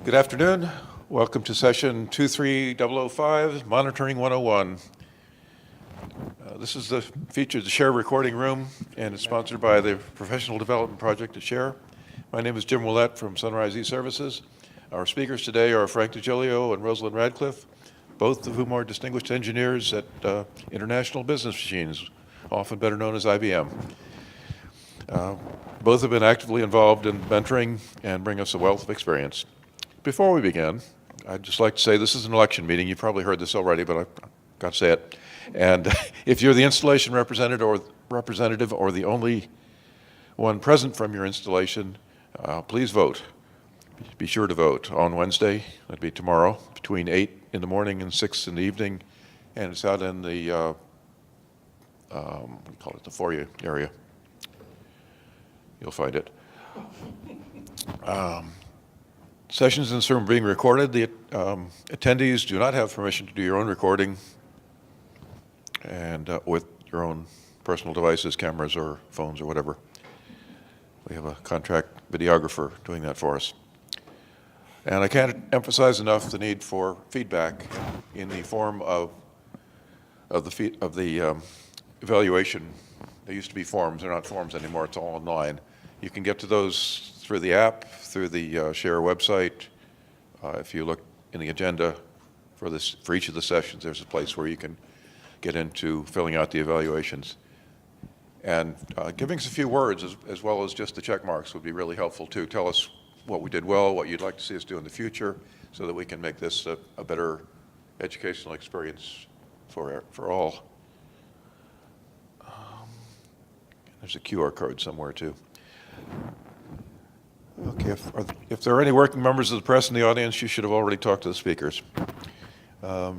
Good afternoon. Welcome to session 23005, Monitoring 101. This is features the Share Recording Room, and it's sponsored by the Professional Development Project at Share. My name is Jim Willett from Sunrise eServices. Our speakers today are Frank DiGilio and Rosalind Radcliffe, both of whom are distinguished engineers at International Business Machines, often better known as IBM. Both have been actively involved in mentoring and bring us a wealth of experience. Before we begin, I'd just like to say this is an election meeting. You've probably heard this already, but I've got to say it. And if you're the installation representative or the only one present from your installation, please vote. Be sure to vote on Wednesday. That'd be tomorrow, between 8 in the morning and 6 in the evening. And it's out in the, what do you call it, the foyer area. You'll find it. Sessions in this room are being recorded. The attendees do not have permission to do your own recording and with your own personal devices, cameras or phones or whatever. We have a contract videographer doing that for us. And I can't emphasize enough the need for feedback in the form of the evaluation. They used to be forms. They're not forms anymore. It's all online. You can get to those through the app, through the Share website. If you look in the agenda for each of the sessions, there's a place where you can get into filling out the evaluations. And giving us a few words as well as just the check marks would be really helpful too. Tell us what we did well, what you'd like to see us do in the future, so that we can make this a better educational experience for all. There's a QR code somewhere too. Okay, if there are any working members of the press in the audience, you should have already talked to the speakers. Our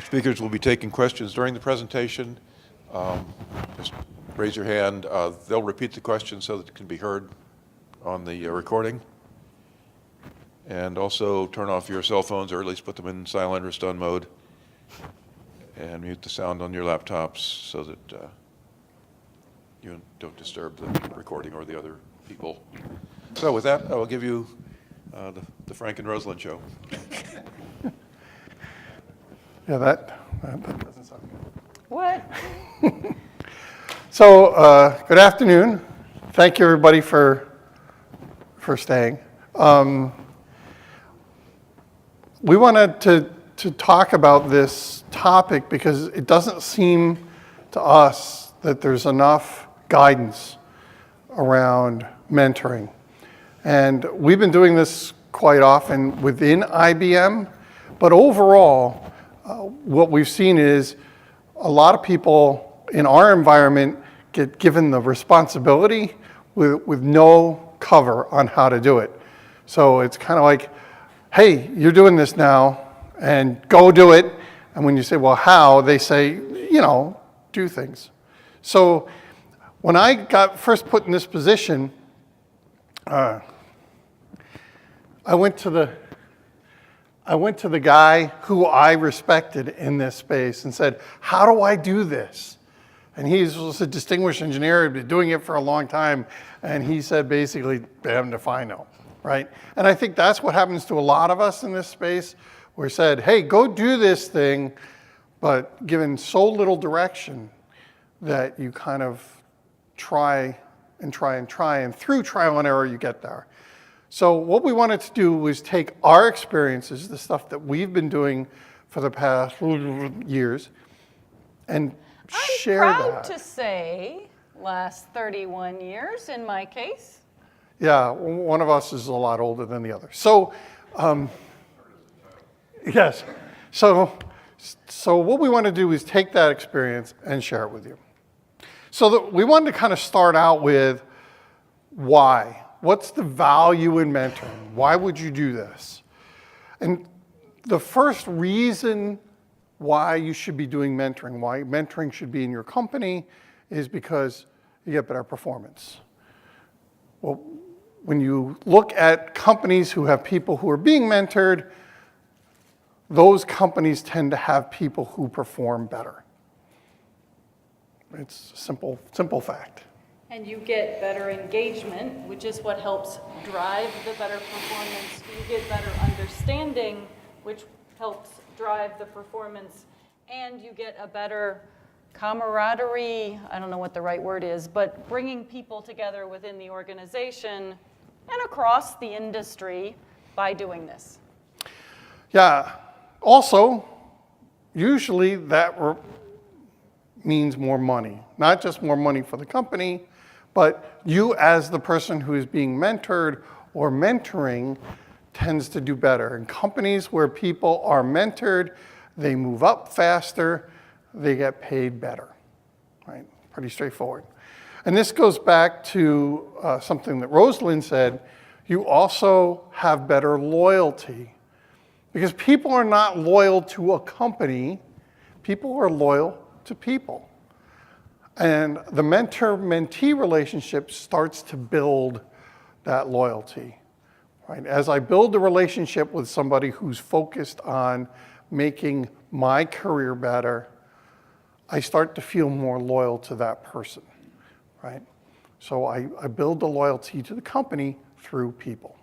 speakers will be taking questions during the presentation. Just raise your hand. They'll repeat the question so that it can be heard on the recording. And also turn off your cell phones, or at least put them in silent or stun mode. And mute the sound on your laptops so that you don't disturb the recording or the other people. So with that, I will give you the Frank and Rosalind show. Yeah, that doesn't sound good. What? So, good afternoon. Thank you, everybody, for staying. We wanted to talk about this topic because it doesn't seem to us that there's enough guidance around mentoring. And we've been doing this quite often within IBM, but overall, what we've seen is a lot of people in our environment get given the responsibility with no cover on how to do it. So it's kind of like, hey, you're doing this now, and go do it. And when you say, well, how? They say, do things. So when I got first put in this position, I went to the guy who I respected in this space and said, how do I do this? And he was a distinguished engineer, had been doing it for a long time, and he said basically, bam, defino, right? And I think that's what happens to a lot of us in this space. We're said, hey, go do this thing, but given so little direction that you kind of try, and through trial and error you get there. So what we wanted to do was take our experiences, the stuff that we've been doing for the past years, and share that. I'm proud to say last 31 years in my case. Yeah, one of us is a lot older than the other. So, yes. So what we want to do is take that experience and share it with you. So we wanted to kind of start out with why. What's the value in mentoring? Why would you do this? And the first reason why you should be doing mentoring, why mentoring should be in your company, is because you get better performance. Well, when you look at companies who have people who are being mentored, those companies tend to have people who perform better. It's a simple fact. And you get better engagement, which is what helps drive the better performance. You get better understanding, which helps drive the performance. And you get a better camaraderie, I don't know what the right word is, but bringing people together within the organization and across the industry by doing this. Yeah. Also, usually that means more money. Not just more money for the company, but you as the person who is being mentored or mentoring tends to do better. In companies where people are mentored, they move up faster, they get paid better, right? Pretty straightforward. And this goes back to something that Rosalind said, you also have better loyalty. Because people are not loyal to a company, people are loyal to people. And the mentor-mentee relationship starts to build that loyalty. Right? As I build a relationship with somebody who's focused on making my career better, I start to feel more loyal to that person. Right? So I build the loyalty to the company through people.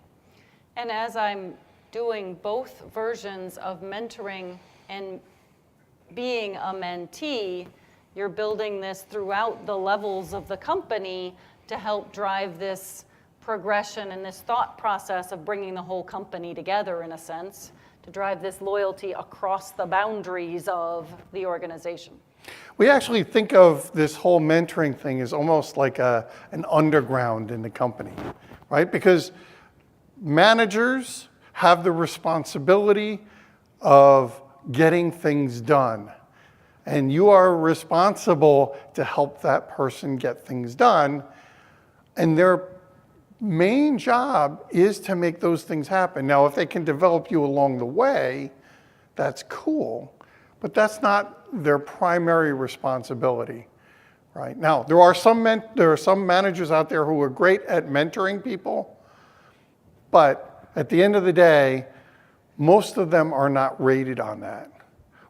And as I'm doing both versions of mentoring and being a mentee, you're building this throughout the levels of the company to help drive this progression and this thought process of bringing the whole company together, in a sense, to drive this loyalty across the boundaries of the organization. We actually think of this whole mentoring thing as almost like an underground in the company, right? Because managers have the responsibility of getting things done. And you are responsible to help that person get things done. And their main job is to make those things happen. Now, if they can develop you along the way, that's cool. But that's not their primary responsibility, right? Now, there are some managers out there who are great at mentoring people. But at the end of the day, most of them are not rated on that.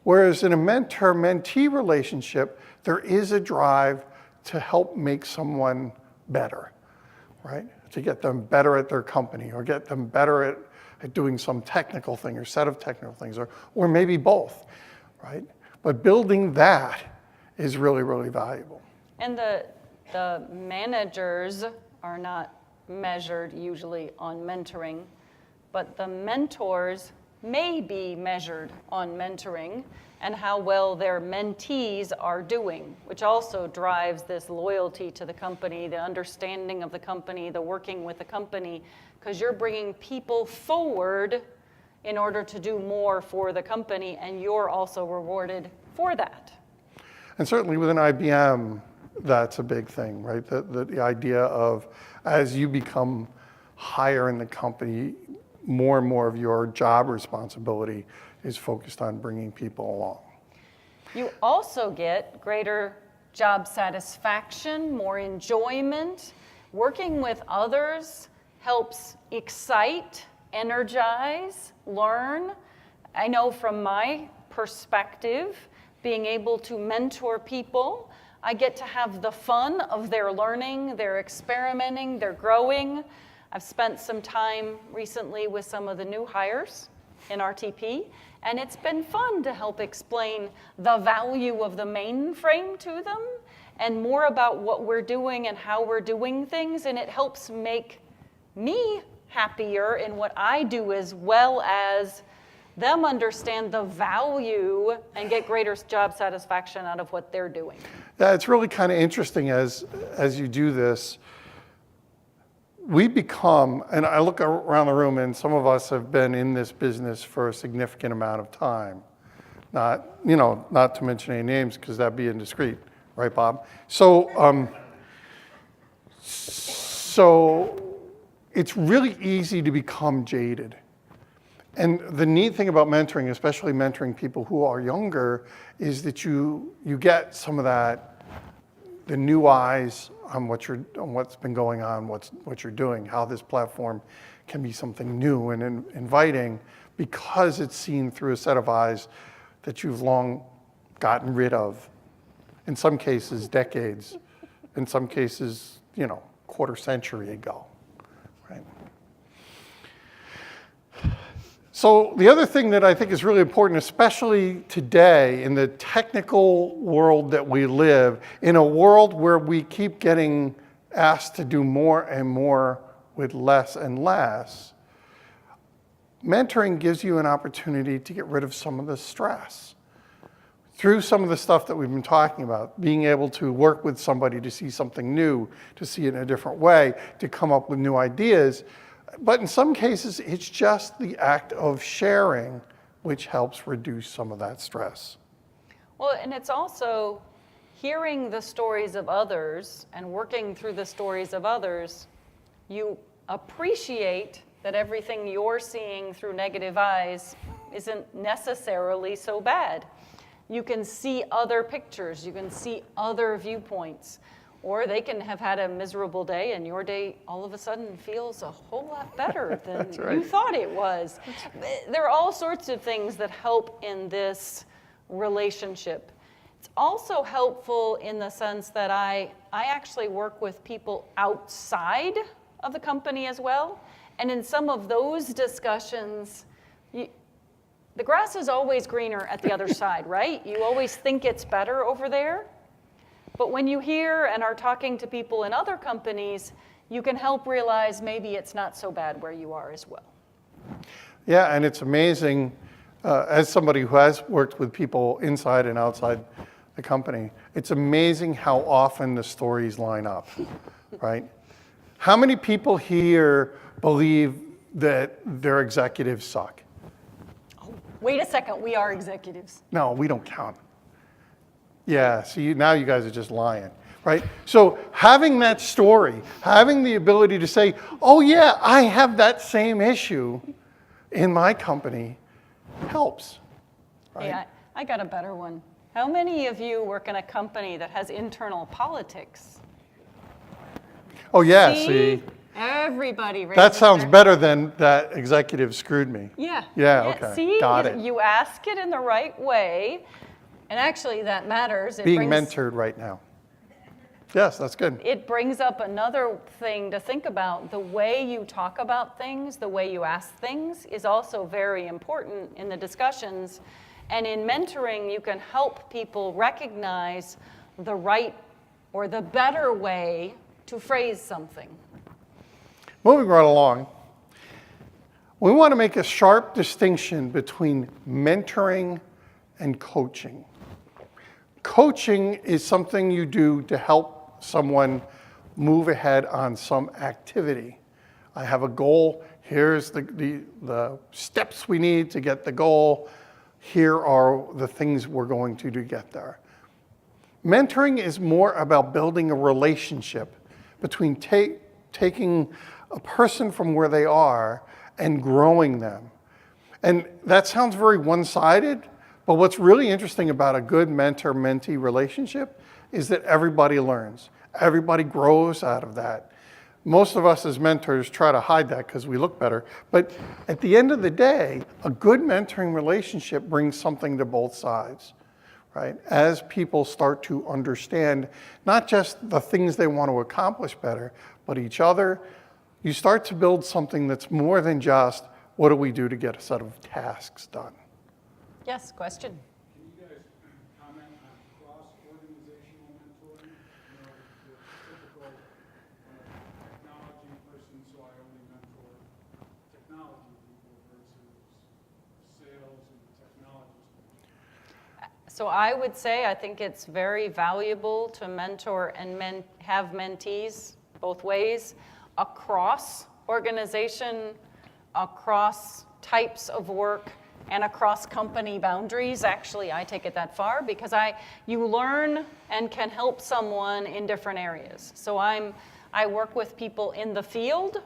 Whereas in a mentor-mentee relationship, there is a drive to help make someone better, right? To get them better at their company or get them better at doing some technical thing or set of technical things or maybe both, right? But building that is really, really valuable. And the managers are not measured usually on mentoring, but the mentors may be measured on mentoring and how well their mentees are doing, which also drives this loyalty to the company, the understanding of the company, the working with the company, because you're bringing people forward in order to do more for the company, and you're also rewarded for that. And certainly within IBM, that's a big thing, right? The idea of as you become higher in the company, more and more of your job responsibility is focused on bringing people along. You also get greater job satisfaction, more enjoyment. Working with others helps excite, energize, learn. I know from my perspective, being able to mentor people, I get to have the fun of their learning, their experimenting, their growing. I've spent some time recently with some of the new hires in RTP, and it's been fun to help explain the value of the mainframe to them and more about what we're doing and how we're doing things, and it helps make me happier in what I do as well as them understand the value and get greater job satisfaction out of what they're doing. Yeah, it's really kind of interesting as you do this. We become, and I look around the room and some of us have been in this business for a significant amount of time. Not to mention any names because that'd be indiscreet, right, Bob? So it's really easy to become jaded. And the neat thing about mentoring, especially mentoring people who are younger, is that you get some of that, the new eyes on what's been going on, what you're doing, how this platform can be something new and inviting because it's seen through a set of eyes that you've long gotten rid of. In some cases, decades. In some cases, quarter century ago, right? So the other thing that I think is really important, especially today in the technical world that we live, in a world where we keep getting asked to do more and more with less and less, mentoring gives you an opportunity to get rid of some of the stress. Through some of the stuff that we've been talking about, being able to work with somebody to see something new, to see it in a different way, to come up with new ideas. But in some cases, it's just the act of sharing which helps reduce some of that stress. Well, and it's also hearing the stories of others and working through the stories of others. You appreciate that everything you're seeing through negative eyes isn't necessarily so bad. You can see other pictures, you can see other viewpoints, or they can have had a miserable day and your day all of a sudden feels a whole lot better than right. you thought it was. There are all sorts of things that help in this relationship. It's also helpful in the sense that I actually work with people outside of the company as well. And in some of those discussions, the grass is always greener at the other side, right? You always think it's better over there. But when you hear and are talking to people in other companies, you can help realize maybe it's not so bad where you are as well. Yeah, and it's amazing, as somebody who has worked with people inside and outside the company, it's amazing how often the stories line up, right? How many people here believe that their executives suck? Oh, wait a second, we are executives. No, we don't count. Yeah, see, now you guys are just lying, right? So having that story, having the ability to say, oh yeah, I have that same issue in my company helps, right? Hey, I got a better one. How many of you work in a company that has internal politics? Oh yeah, see? Everybody raises That sounds their- better than that executive screwed me. Yeah. Yeah, okay. See, Got it. You ask it in the right way, and actually that matters. Being mentored right now. Yes, that's good. It brings up another thing to think about. The way you talk about things, the way you ask things is also very important in the discussions. And in mentoring, you can help people recognize the right or the better way to phrase something. Moving right along, we want to make a sharp distinction between mentoring and coaching. Coaching is something you do to help someone move ahead on some activity. I have a goal, here's the steps we need to get the goal, here are the things we're going to do to get there. Mentoring is more about building a relationship between taking a person from where they are and growing them. And that sounds very one-sided, but what's really interesting about a good mentor-mentee relationship is that everybody learns. Everybody grows out of that. Most of us as mentors try to hide that because we look better. But at the end of the day, a good mentoring relationship brings something to both sides, right? As people start to understand not just the things they want to accomplish better, but each other, you start to build something that's more than just what do we do to get a set of tasks done. Yes, question? Can you guys comment on cross-organizational mentoring? You know, the typical technology person, so I only mentor technology people versus sales and technologists. So I would say I think it's very valuable to mentor and have mentees both ways across organization, across types of work, and across company boundaries. Actually, I take it that far because you learn and can help someone in different areas. So I work with people in the field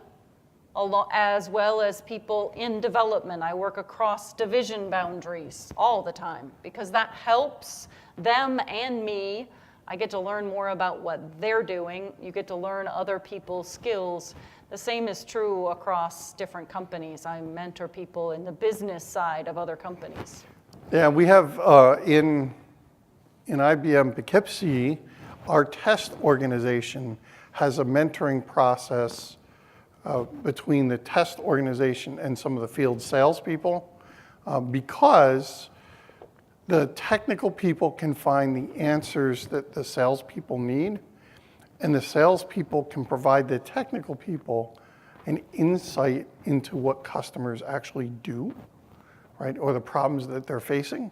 as well as people in development. I work across division boundaries all the time because that helps them and me. I get to learn more about what they're doing. You get to learn other people's skills. The same is true across different companies. I mentor people in the business side of other companies. Yeah, we have in IBM Poughkeepsie, our test organization has a mentoring process between the test organization and some of the field salespeople, because the technical people can find the answers that the salespeople need, and the salespeople can provide the technical people an insight into what customers actually do, right, or the problems that they're facing.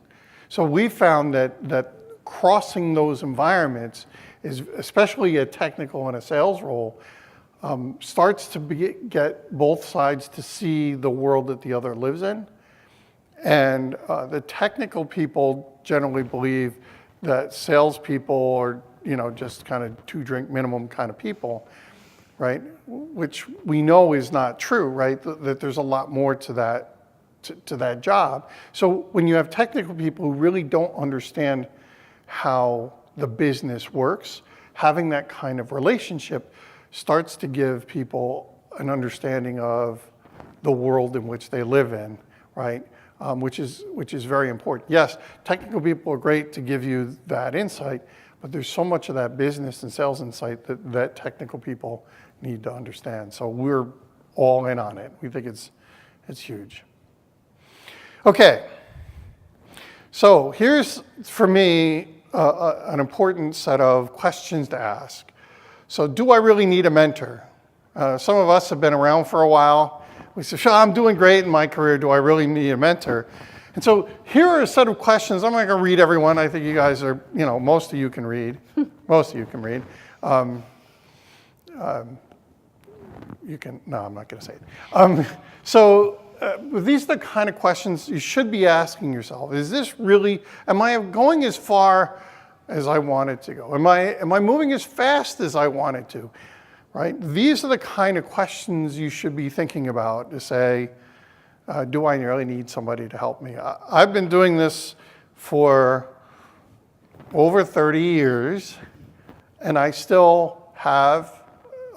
So we found that crossing those environments is, especially a technical and a sales role, starts to get both sides to see the world that the other lives in. And the technical people generally believe that salespeople are, just kind of 2-drink minimum kind of people, right? Which we know is not true, right? That there's a lot more to that job. So when you have technical people who really don't understand how the business works, having that kind of relationship starts to give people an understanding of the world in which they live in, right? Which is very important. Yes, technical people are great to give you that insight, but there's so much of that business and sales insight that technical people need to understand. So we're all in on it. We think it's huge. Okay, so here's, for me, an important set of questions to ask. So do I really need a mentor? Some of us have been around for a while. We say, sure, I'm doing great in my career. Do I really need a mentor? And so here are a set of questions. I'm not going to read everyone. I think you guys are, most of you can read. Most of you can read. No, I'm not going to say it. These are the kind of questions you should be asking yourself. Is this really, am I going as far as I wanted to go? Am I moving as fast as I wanted to? Right? These are the kind of questions you should be thinking about to say, do I really need somebody to help me? I've been doing this for over 30 years, and I still have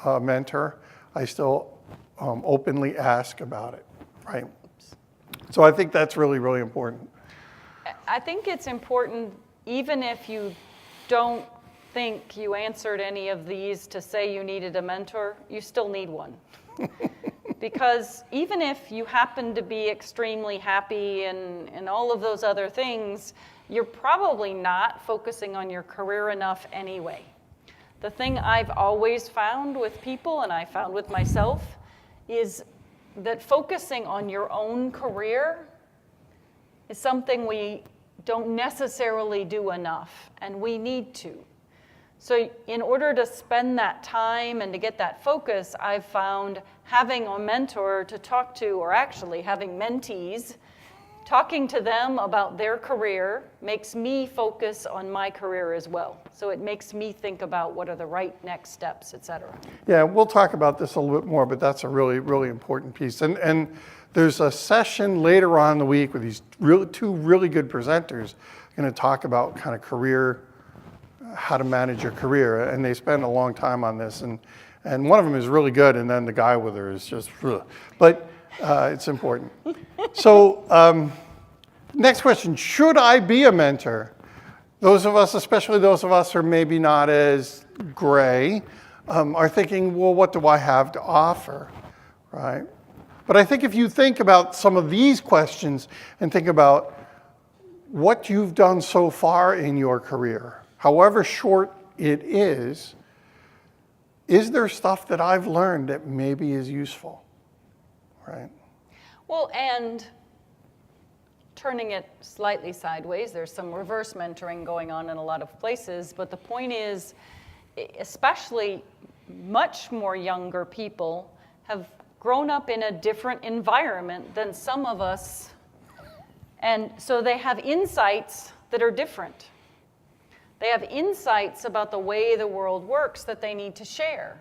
a mentor. I still openly ask about it, right? So I think that's really, really important. I think it's important, even if you don't think you answered any of these to say you needed a mentor, you still need one. Because even if you happen to be extremely happy and all of those other things, you're probably not focusing on your career enough anyway. The thing I've always found with people, and I found with myself, is that focusing on your own career is something we don't necessarily do enough, and we need to. So in order to spend that time and to get that focus, I've found having a mentor to talk to, or actually having mentees, talking to them about their career makes me focus on my career as well. So it makes me think about what are the right next steps, et cetera. Yeah, we'll talk about this a little bit more, but that's a really, really important piece. And there's a session later on in the week with these two really good presenters going to talk about kind of career, how to manage your career, and they spend a long time on this, and one of them is really good, and then the guy with her is just, but it's important. So next question, should I be a mentor? Those of us, especially those of us who are maybe not as gray, are thinking, well, what do I have to offer, right? But I think if you think about some of these questions and think about what you've done so far in your career, however short it is there stuff that I've learned that maybe is useful, right? Well, and turning it slightly sideways, there's some reverse mentoring going on in a lot of places, but the point is, especially much more younger people have grown up in a different environment than some of us, and so they have insights that are different. They have insights about the way the world works that they need to share.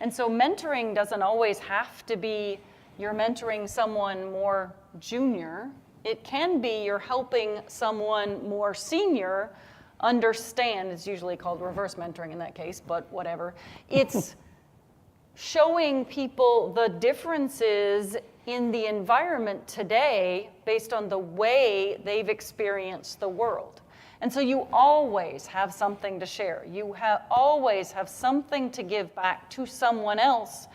And so mentoring doesn't always have to be you're mentoring someone more junior. It can be you're helping someone more senior understand. It's usually called reverse mentoring in that case, but whatever. It's showing people the differences in the environment today based on the way they've experienced the world. And so you always have something to share. You always have something to give back to someone else.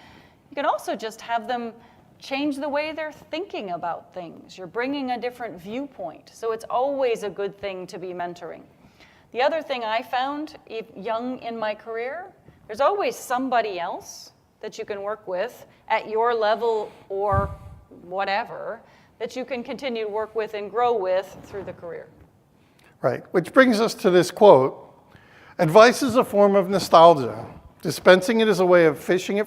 You can also just have them change the way they're thinking about things. You're bringing a different viewpoint. So it's always a good thing to be mentoring. The other thing I found young in my career, there's always somebody else that you can work with at your level or whatever that you can continue to work with and grow with through the career. Right, which brings us to this quote. Advice is a form of nostalgia. Dispensing it is a way of fishing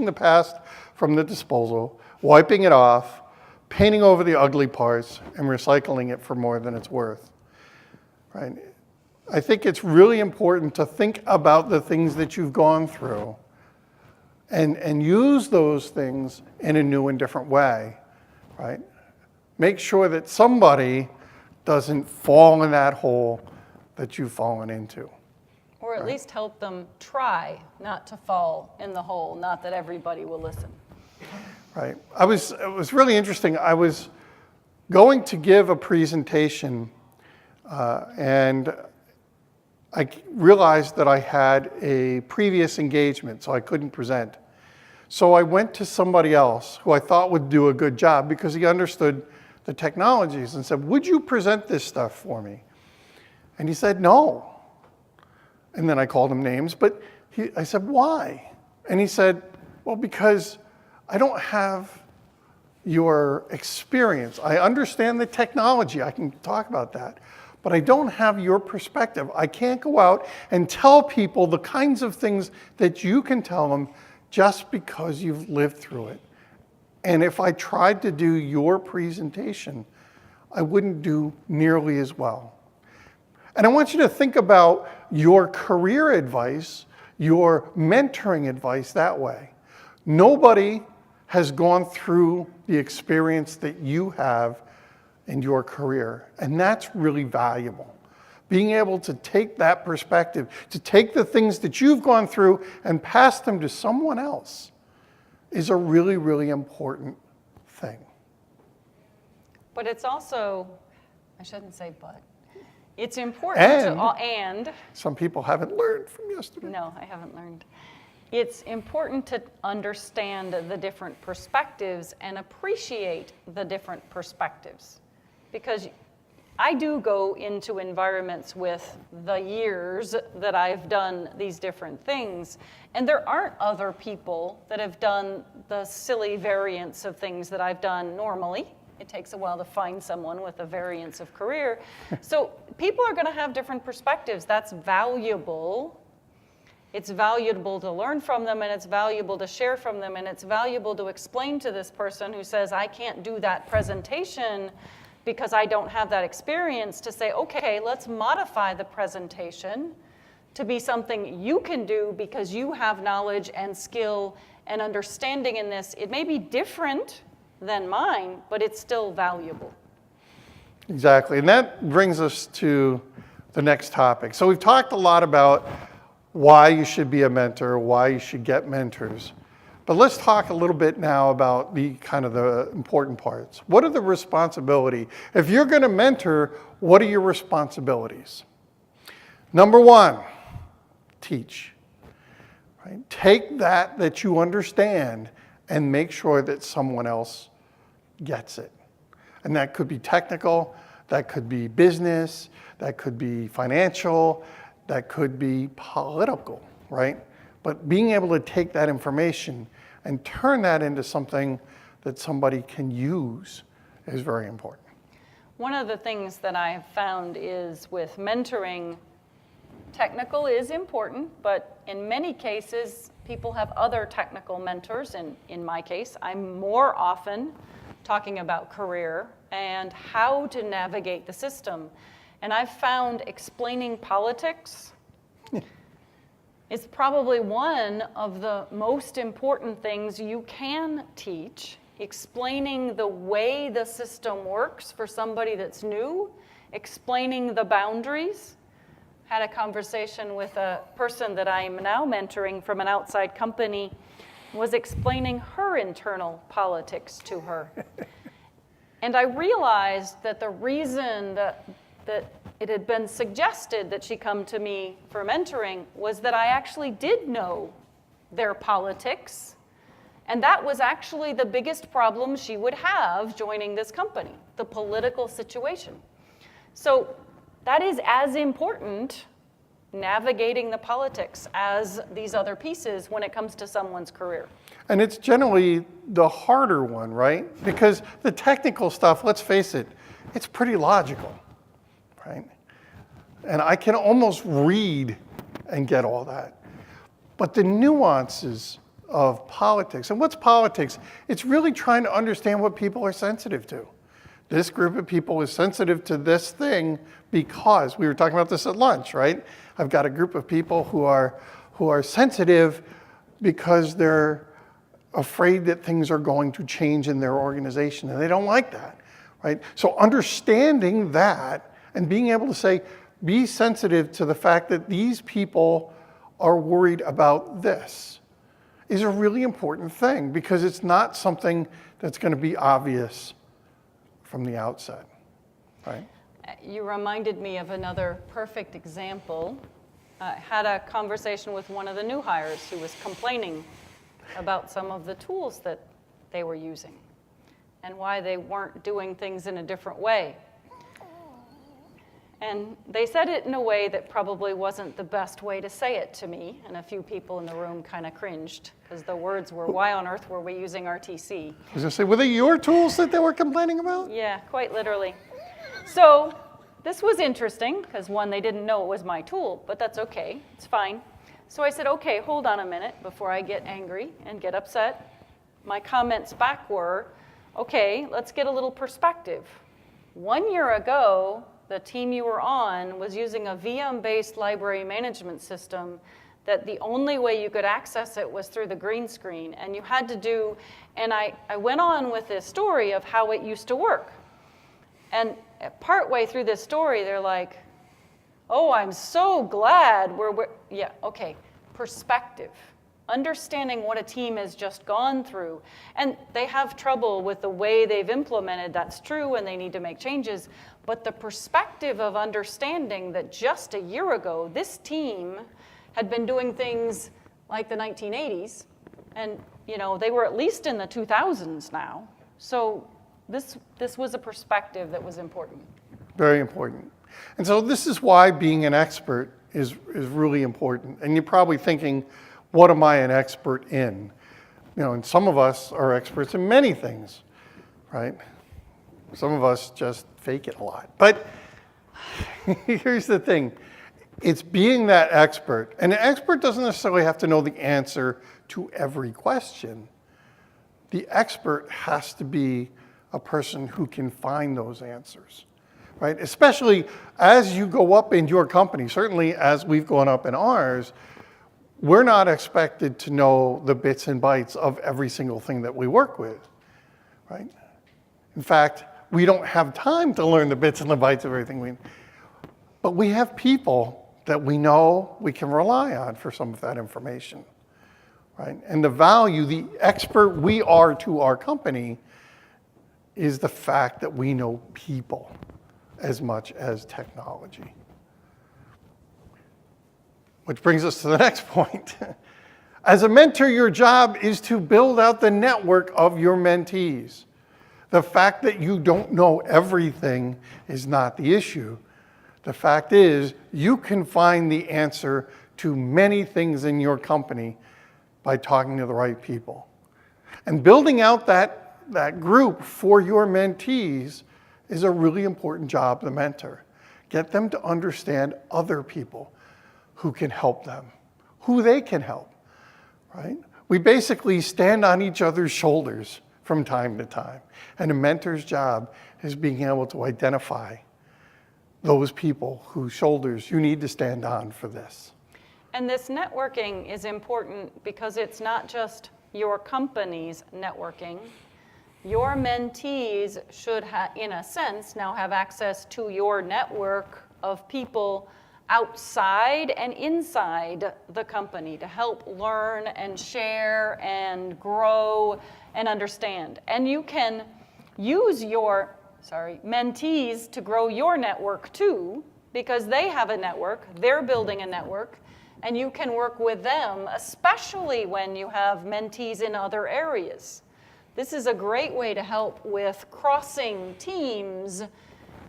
the past from the disposal, wiping it off, painting over the ugly parts, and recycling it for more than it's worth. Right? I think it's really important to think about the things that you've gone through and use those things in a new and different way. Right? Make sure that somebody doesn't fall in that hole that you've fallen into. Or at least help them try not to fall in the hole, not that everybody will listen. Right. It was really interesting. I was going to give a presentation and I realized that I had a previous engagement, so I couldn't present. So I went to somebody else who I thought would do a good job because he understood the technologies and said, would you present this stuff for me? And he said, no. And then I called him names, but I said, why? And he said, well, because I don't have your experience. I understand the technology, I can talk about that, but I don't have your perspective. I can't go out and tell people the kinds of things that you can tell them just because you've lived through it. And if I tried to do your presentation, I wouldn't do nearly as well. And I want you to think about your career advice, your mentoring advice that way. Nobody has gone through the experience that you have in your career, and that's really valuable. Being able to take that perspective, to take the things that you've gone through and pass them to someone else is a really, really important thing. But it's also, I shouldn't say but, it's important and some people haven't learned from yesterday. No, I haven't learned. It's important to understand the different perspectives and appreciate the different perspectives. Because I do go into environments with the years that I've done these different things, and there aren't other people that have done the silly variants of things that I've done normally. It takes a while to find someone with a variance of career. So people are going to have different perspectives. That's valuable. It's valuable to learn from them, and it's valuable to share from them, and it's valuable to explain to this person who says, I can't do that presentation because I don't have that experience, to say, okay, let's modify the presentation to be something you can do because you have knowledge and skill and understanding in this. It may be different than mine, but it's still valuable. Exactly, and that brings us to the next topic. So we've talked a lot about why you should be a mentor, why you should get mentors. But let's talk a little bit now about the kind of the important parts. What are the responsibilities? If you're going to mentor, what are your responsibilities? Number one, teach. Right? Take that you understand and make sure that someone else gets it. And that could be technical, that could be business, that could be financial, that could be political, right? But being able to take that information and turn that into something that somebody can use is very important. One of the things that I've found is with mentoring, technical is important, but in many cases, people have other technical mentors. And in my case, I'm more often talking about career and how to navigate the system. And I've found explaining politics is probably one of the most important things you can teach. Explaining the way the system works for somebody that's new, explaining the boundaries. Had a conversation with a person that I'm now mentoring from an outside company, was explaining her internal politics to her. And I realized that the reason that it had been suggested that she come to me for mentoring was that I actually did know their politics. And that was actually the biggest problem she would have joining this company, the political situation. So that is as important, navigating the politics, as these other pieces when it comes to someone's career. And it's generally the harder one, right? Because the technical stuff, let's face it, it's pretty logical, right? And I can almost read and get all that. But the nuances of politics, and what's politics? It's really trying to understand what people are sensitive to. This group of people is sensitive to this thing because, we were talking about this at lunch, right? I've got a group of people who are sensitive because they're afraid that things are going to change in their organization, and they don't like that, right? So understanding that and being able to say, be sensitive to the fact that these people are worried about this is a really important thing, because it's not something that's going to be obvious from the outset, right? You reminded me of another perfect example. I had a conversation with one of the new hires who was complaining about some of the tools that they were using and why they weren't doing things in a different way. And they said it in a way that probably wasn't the best way to say it to me, and a few people in the room kind of cringed, because the words were, why on earth were we using RTC? I was going to say, were they your tools that they were complaining about? Yeah, quite literally. So this was interesting, because one, they didn't know it was my tool, but that's okay, it's fine. So I said, okay, hold on a minute before I get angry and get upset. My comments back were, okay, let's get a little perspective. 1 year ago, the team you were on was using a VM-based library management system that the only way you could access it was through the green screen. And you had to do, and I went on with this story of how it used to work. And partway through this story, they're like, oh, I'm so glad we're yeah, okay, perspective. Understanding what a team has just gone through. And they have trouble with the way they've implemented, that's true, and they need to make changes. But the perspective of understanding that just a year ago, this team had been doing things like the 1980s, and they were at least in the 2000s now. So this was a perspective that was important. Very important. And so this is why being an expert is really important. And you're probably thinking, what am I an expert in? And some of us are experts in many things, right? Some of us just fake it a lot. But here's the thing. It's being that expert. And an expert doesn't necessarily have to know the answer to every question. The expert has to be a person who can find those answers, right? Especially as you go up in your company, certainly as we've gone up in ours, we're not expected to know the bits and bytes of every single thing that we work with, right? In fact, we don't have time to learn the bits and the bytes of everything but we have people that we know we can rely on for some of that information, right? And the value, the expert we are to our company is the fact that we know people as much as technology. Which brings us to the next point. As a mentor, your job is to build out the network of your mentees. The fact that you don't know everything is not the issue. The fact is, you can find the answer to many things in your company by talking to the right people. And building out that group for your mentees is a really important job of the mentor. Get them to understand other people who can help them, who they can help, right? We basically stand on each other's shoulders from time to time. And a mentor's job is being able to identify those people whose shoulders you need to stand on for this. And this networking is important because it's not just your company's networking. Your mentees should, in a sense, now have access to your network of people outside and inside the company to help learn and share and grow and understand. And you can use your mentees to grow your network too, because they have a network, they're building a network, and you can work with them, especially when you have mentees in other areas. This is a great way to help with crossing teams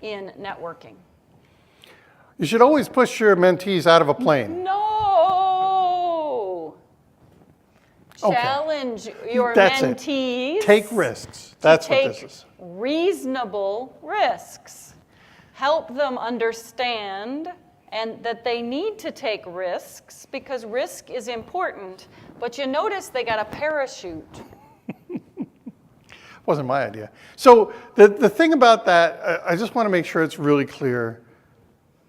in networking. You should always push your mentees out of a plane. No! Okay. Challenge your That's it. mentees. Take risks. That's what this Take is. reasonable risks. Help them understand and that they need to take risks because risk is important. But you notice they got a parachute. Wasn't my idea. So the thing about that, I just want to make sure it's really clear,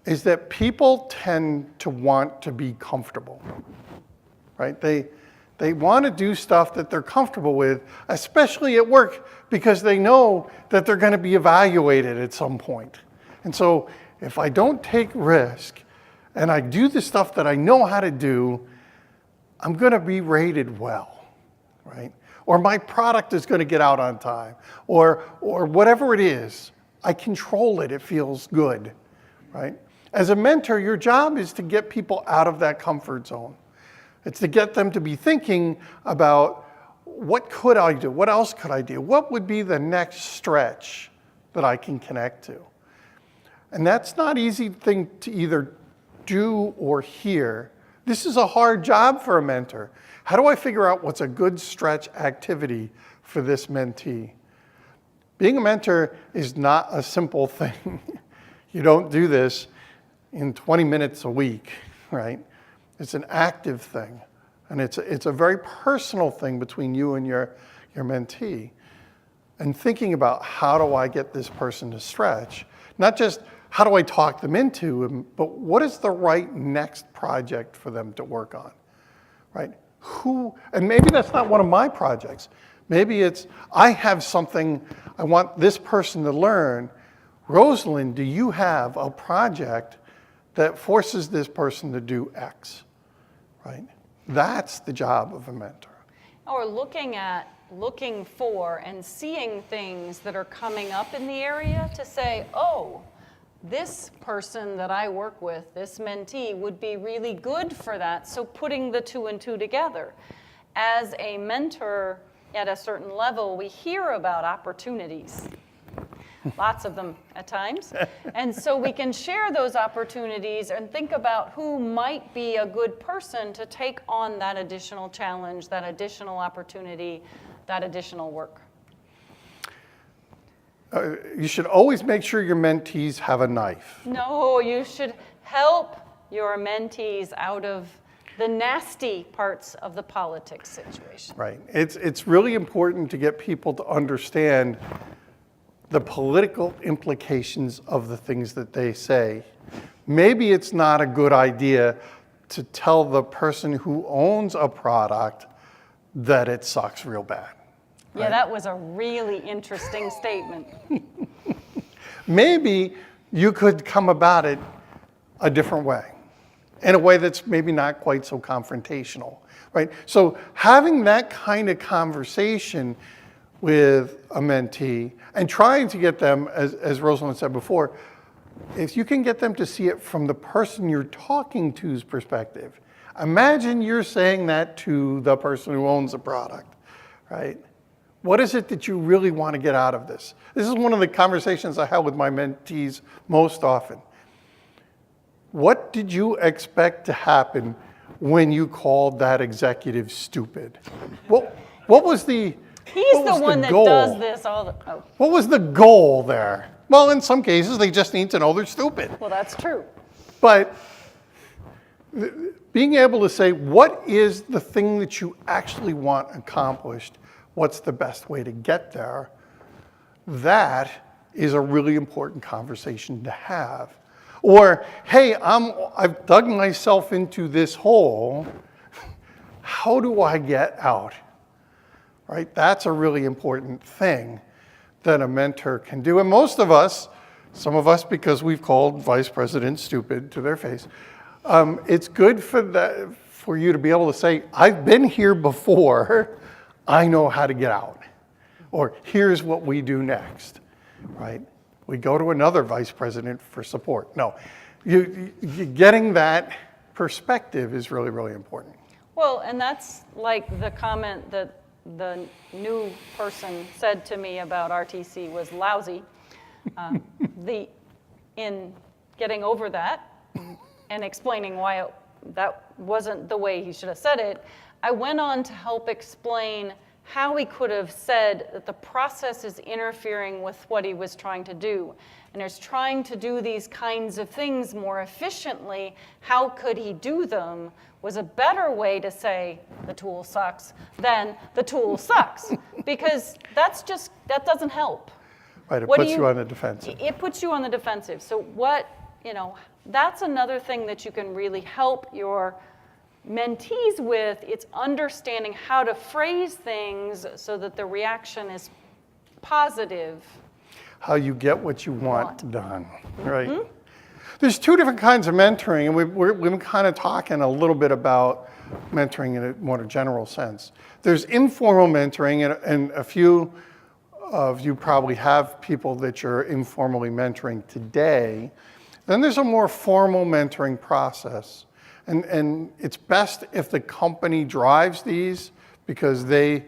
is that people tend to want to be comfortable, right? They want to do stuff that they're comfortable with, especially at work, because they know that they're going to be evaluated at some point. And so if I don't take risk and I do the stuff that I know how to do, I'm going to be rated well, right? Or my product is going to get out on time, or whatever it is. I control it. It feels good, right? As a mentor, your job is to get people out of that comfort zone. It's to get them to be thinking about what could I do? What else could I do? What would be the next stretch that I can connect to? And that's not an easy thing to either do or hear. This is a hard job for a mentor. How do I figure out what's a good stretch activity for this mentee? Being a mentor is not a simple thing. You don't do this in 20 minutes a week, right? It's an active thing. And it's a very personal thing between you and your mentee. And thinking about how do I get this person to stretch, not just how do I talk them into them, but what is the right next project for them to work on, right? And maybe that's not one of my projects. Maybe it's, I have something I want this person to learn. Rosalind, do you have a project that forces this person to do X, right? That's the job of a mentor. Or looking for and seeing things that are coming up in the area to say, oh, this person that I work with, this mentee, would be really good for that. So putting the two and two together. As a mentor at a certain level, we hear about opportunities. Lots of them at times. And so we can share those opportunities and think about who might be a good person to take on that additional challenge, that additional opportunity, that additional work. You should always make sure your mentees have a knife. No, you should help your mentees out of the nasty parts of the politics situation. Right. It's really important to get people to understand the political implications of the things that they say. Maybe it's not a good idea to tell the person who owns a product that it sucks real bad. Yeah, right? that was a really interesting statement. Maybe you could come about it a different way, in a way that's maybe not quite so confrontational, right? So having that kind of conversation with a mentee and trying to get them, as Rosalind said before, if you can get them to see it from the person you're talking to's perspective. Imagine you're saying that to the person who owns the product, right? What is it that you really want to get out of this? This is one of the conversations I have with my mentees most often. What did you expect to happen when you called that executive stupid? What was the He's the one that does this all the time. Oh. What was the goal there? Well, in some cases, they just need to know they're stupid. Well, that's true. But being able to say, what is the thing that you actually want accomplished? What's the best way to get there? That is a really important conversation to have. Or, hey, I've dug myself into this hole. How do I get out? Right? That's a really important thing that a mentor can do. And most of us, some of us because we've called vice presidents stupid to their face, it's good for you to be able to say, I've been here before, I know how to get out. Or here's what we do next, right? We go to another vice president for support. No, getting that perspective is really, really important. Well, and that's like the comment that the new person said to me about RTC was lousy. In getting over that and explaining why that wasn't the way he should have said it, I went on to help explain how he could have said that the process is interfering with what he was trying to do. And is trying to do these kinds of things more efficiently, how could he do them, was a better way to say the tool sucks than the tool sucks. Because that doesn't help. Right, it puts you on the defensive. It puts you on the defensive. So that's another thing that you can really help your mentees with. It's understanding how to phrase things so that the reaction is positive. How you get what you want done, right? Mm-hmm. There's two different kinds of mentoring, and we've been kind of talking a little bit about mentoring in a more general sense. There's informal mentoring, and a few of you probably have people that you're informally mentoring today. Then there's a more formal mentoring process. And it's best if the company drives these, because a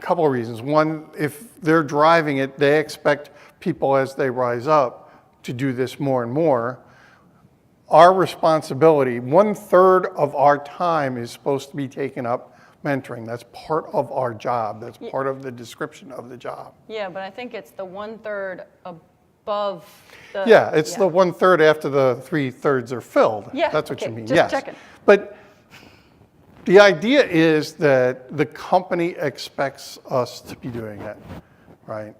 couple of reasons. One, if they're driving it, they expect people as they rise up to do this more and more. Our responsibility, 1/3 of our time is supposed to be taken up mentoring. That's part of our job. That's part of the description of the job. Yeah, but I think it's the 1/3 above the... Yeah, it's the 1/3 after the 3/3 are filled. Yeah, that's what okay, you mean. just yes. checking. But the idea is that the company expects us to be doing it, right?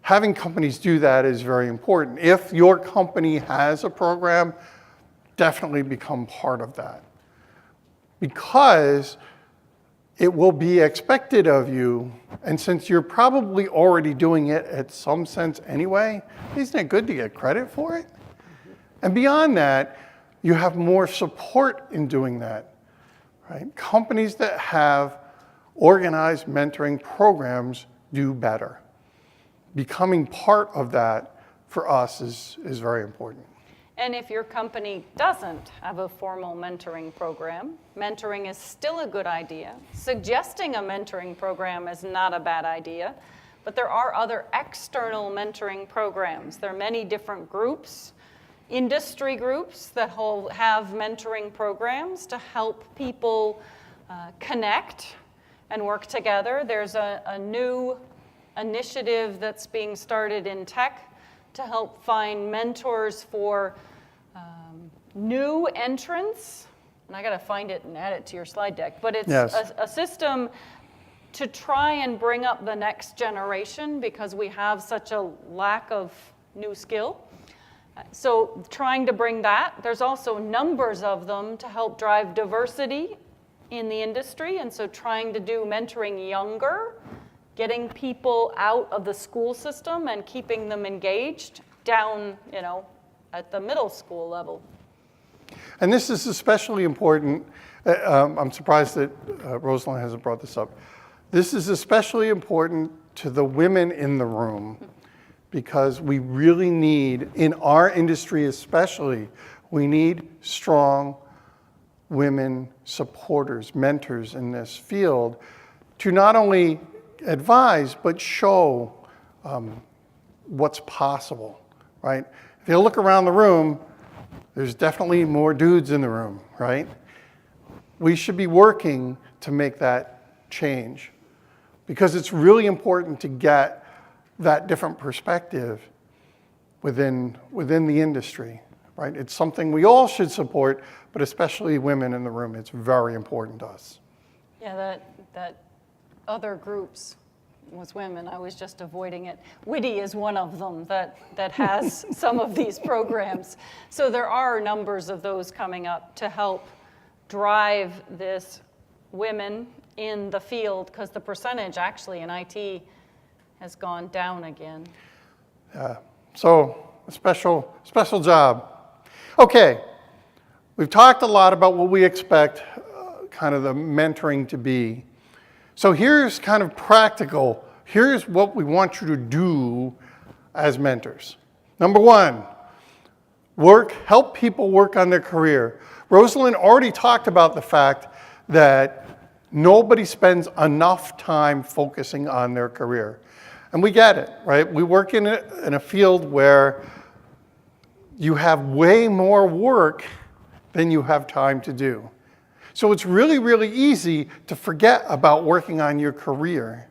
Having companies do that is very important. If your company has a program, definitely become part of that. Because it will be expected of you, and since you're probably already doing it at some sense anyway, isn't it good to get credit for it? And beyond that, you have more support in doing that, right? Companies that have organized mentoring programs do better. Becoming part of that for us is very important. And if your company doesn't have a formal mentoring program, mentoring is still a good idea. Suggesting a mentoring program is not a bad idea, but there are other external mentoring programs. There are many different groups, industry groups that have mentoring programs to help people connect and work together. There's a new initiative that's being started in tech to help find mentors for new entrants. And I got to find it and add it to your slide deck. But it's a system to try and bring up the next generation because we have such a lack of new skill. So trying to bring that. There's also numbers of them to help drive diversity in the industry. And so trying to do mentoring younger, getting people out of the school system and keeping them engaged down, at the middle school level. And this is especially important. I'm surprised that Rosalind hasn't brought this up. This is especially important to the women in the room because we really need, in our industry especially, we need strong women supporters, mentors in this field to not only advise, but show what's possible, right? If you look around the room, there's definitely more dudes in the room, right? We should be working to make that change because it's really important to get that different perspective within the industry, right? It's something we all should support, but especially women in the room. It's very important to us. Yeah, that other groups was women. I was just avoiding it. Witty is one of them that has some of these programs. So there are numbers of those coming up to help drive this women in the field because the percentage actually in IT has gone down again. So a special job. Okay, we've talked a lot about what we expect kind of the mentoring to be. So here's kind of practical. Here's what we want you to do as mentors. Number one, help people work on their career. Rosalind already talked about the fact that nobody spends enough time focusing on their career. And we get it, right? We work in a field where you have way more work than you have time to do. So it's really, really easy to forget about working on your career.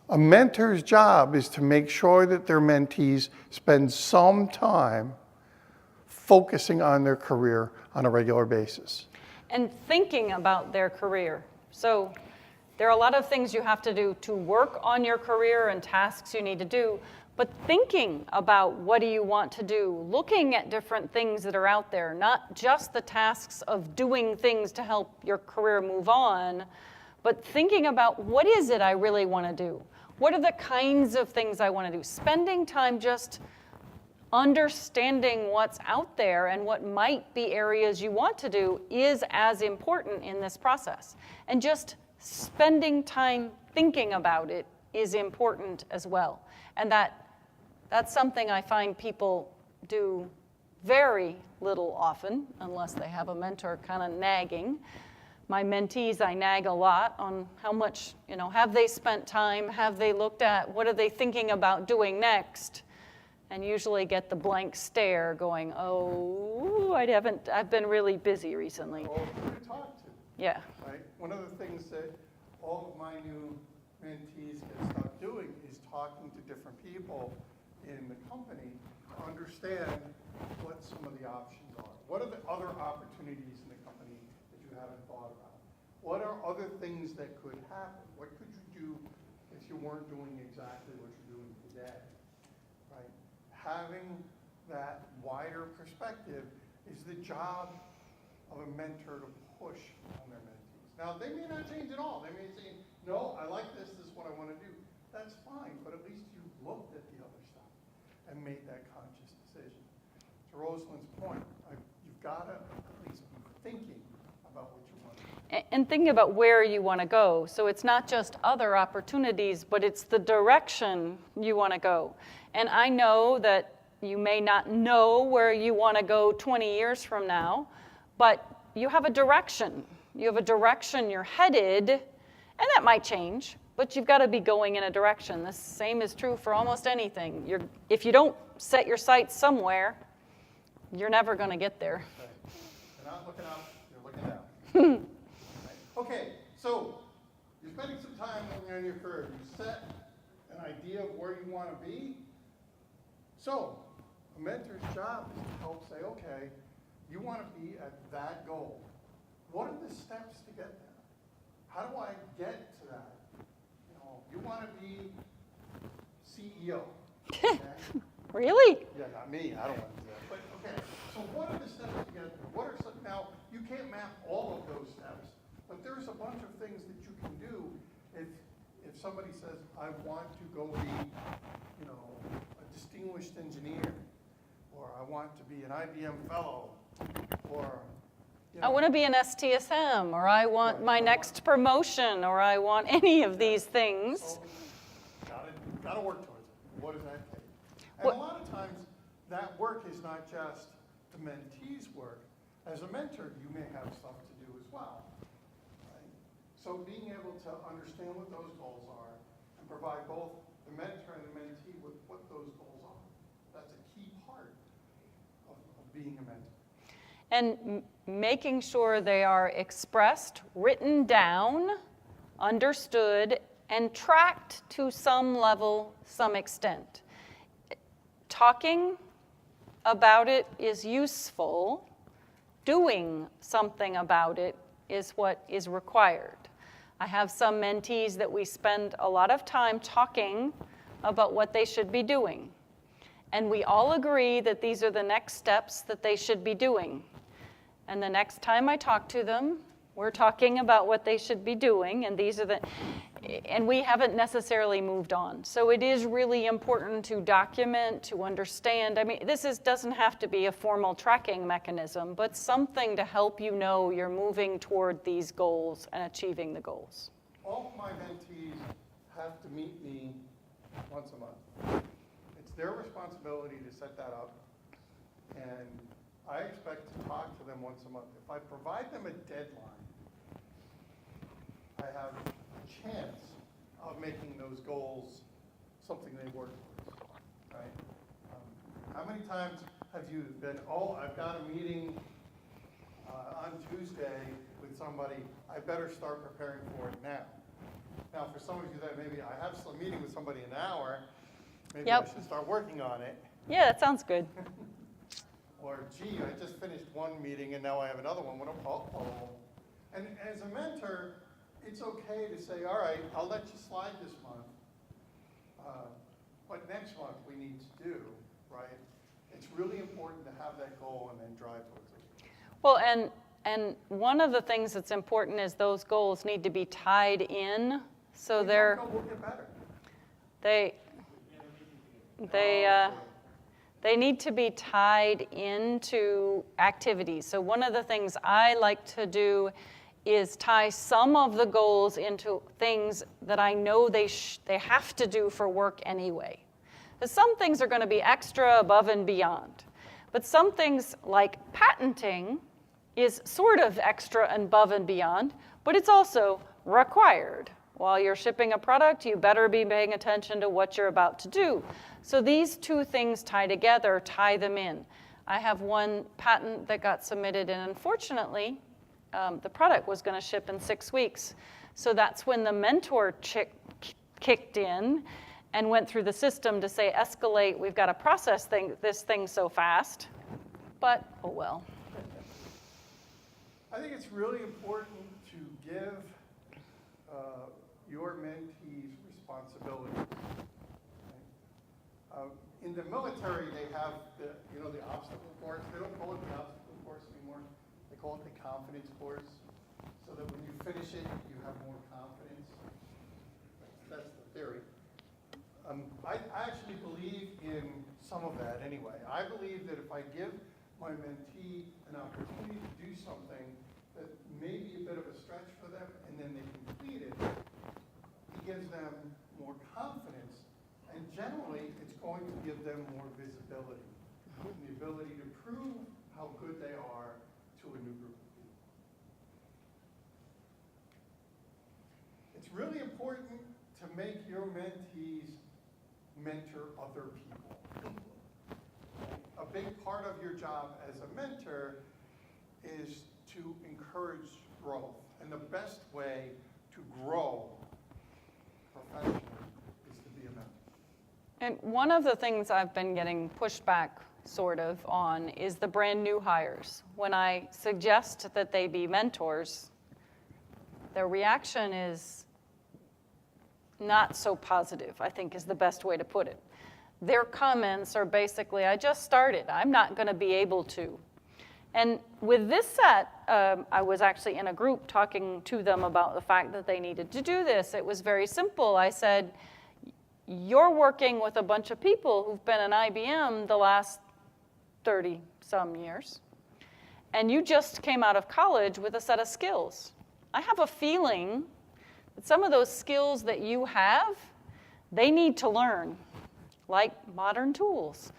A mentor's job is to make sure that their mentees spend some time focusing on their career on a regular basis. And thinking about their career. So there are a lot of things you have to do to work on your career and tasks you need to do, but thinking about what do you want to do, looking at different things that are out there, not just the tasks of doing things to help your career move on, but thinking about what is it I really want to do? What are the kinds of things I want to do? Spending time just understanding what's out there and what might be areas you want to do is as important in this process. And just spending time thinking about it is important as well. And that's something I find people do very little often, unless they have a mentor kind of nagging. My mentees, I nag a lot on how much, have they spent time? Have they looked at what are they thinking about doing next? And usually get the blank stare going, oh, I've been really busy recently. Well, who to talk to, Yeah. right? One of the things that all of my new mentees get stuck doing is talking to different people in the company to understand what some of the options are. What are the other opportunities in the company that you haven't thought about? What are other things that could happen? What could you do if you weren't doing exactly what you're doing today, right? Having that wider perspective is the job of a mentor to push on their mentees. Now, they may not change at all. They may say, no, I like this is what I want to do. That's fine, but at least you looked at the other stuff and made that conscious decision. To Rosalind's point, you've got to at least be thinking about what you want to do. And thinking about where you want to go. So it's not just other opportunities, but it's the direction you want to go. And I know that you may not know where you want to go 20 years from now, but you have a direction. You have a direction you're headed, and that might change, but you've got to be going in a direction. The same is true for almost anything. If you don't set your sights somewhere, you're never going to get there. Right. You're not looking up, you're looking down. Right. Okay, so you're spending some time looking on your career. You set an idea of where you want to be. So a mentor's job is to help say, okay, you want to be at that goal. What are the steps to get there? How do I get to that? You want to be CEO. Okay? Really? Yeah, not me. I don't want to do that. But okay, so what are the steps to get there? What are some, now, you can't map all of those steps, but there's a bunch of things that you can do if somebody says, I want to go be, a distinguished engineer, or I want to be an IBM fellow, or I want to be an SDSM, or I want my next promotion, or I want any of these things. So, got to work towards it. What does that take? And a lot of times, that work is not just the mentee's work. As a mentor, you may have stuff to do as well. Right? So being able to understand what those goals are and provide both the mentor and the mentee with what those goals are, that's a key part of being a mentor. And making sure they are expressed, written down, understood, and tracked to some level, some extent. Talking about it is useful. Doing something about it is what is required. I have some mentees that we spend a lot of time talking about what they should be doing. And we all agree that these are the next steps that they should be doing. And the next time I talk to them, we're talking about what they should be doing, and and we haven't necessarily moved on. So it is really important to document, to understand. I mean, doesn't have to be a formal tracking mechanism, but something to help you know you're moving toward these goals and achieving the goals. All of my mentees have to meet me once a month. It's their responsibility to set that up. And I expect to talk to them once a month. If I provide them a deadline, I have a chance of making those goals something they work towards, right? How many times have you been, oh, I've got a meeting on Tuesday with somebody, I better start preparing for it now. Now, for some of you that maybe I have some meeting with somebody in an hour, maybe I Yep. should start working on it. Yeah, that sounds good. Or, gee, I just finished one meeting and now I have another one. And as a mentor, it's okay to say, all right, I'll let you slide this month. But next month we need to do, right? It's really important to have that goal and then drive towards it. Well, and one of the things that's important is those goals need to be tied in, so they're We'll get better. they need to be tied into activities. So one of the things I like to do is tie some of the goals into things that I know they have to do for work anyway. Because some things are going to be extra, above and beyond. But some things like patenting is sort of extra and above and beyond, but it's also required. While you're shipping a product, you better be paying attention to what you're about to do. So these two things tie together, tie them in. I have one patent that got submitted, and unfortunately, the product was going to ship in 6 weeks. So that's when the mentor kicked in and went through the system to say, escalate, we've got to process this thing so fast. But, oh well. I think it's really important to give your mentees responsibility. In the military, they have the obstacle course. They don't call it the obstacle course anymore. They call it the confidence course, so that when you finish it, you have more confidence. That's the theory. I actually believe in some of that anyway. I believe that if I give my mentee an opportunity to do something that may be a bit of a stretch for them, and then they complete it, it gives them more confidence, and generally, it's going to give them more visibility, and the ability to prove how good they are to a new group of people. It's really important to make your mentees mentor other people. A big part of your job as a mentor is to encourage growth. And the best way to grow professionally is to be a mentor. And one of the things I've been getting pushed back sort of on is the brand new hires. When I suggest that they be mentors, their reaction is not so positive, I think is the best way to put it. Their comments are basically, I just started, I'm not going to be able to. And with this set, I was actually in a group talking to them about the fact that they needed to do this. It was very simple. I said, you're working with a bunch of people who've been in IBM the last 30-some years, and you just came out of college with a set of skills. I have a feeling that some of those skills that you have, they need to learn, like modern tools.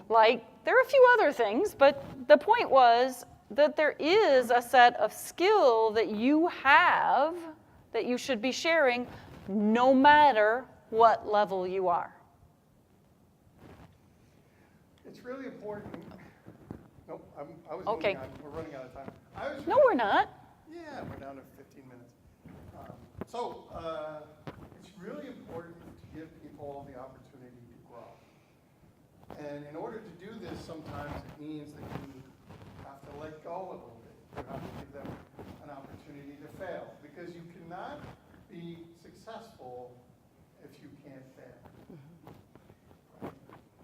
Like, there are a few other things, but the point was that there is a set of skill that you have that you should be sharing no matter what level you are. It's really important. Nope, I was Okay. moving on. We're running out of time. No, we're not. Yeah, we're down to 15 minutes. It's really important to give people the opportunity to grow. And in order to do this, sometimes it means that you have to let go a little bit. You have to give them an opportunity to fail. Because you cannot be successful if you can't fail. Right?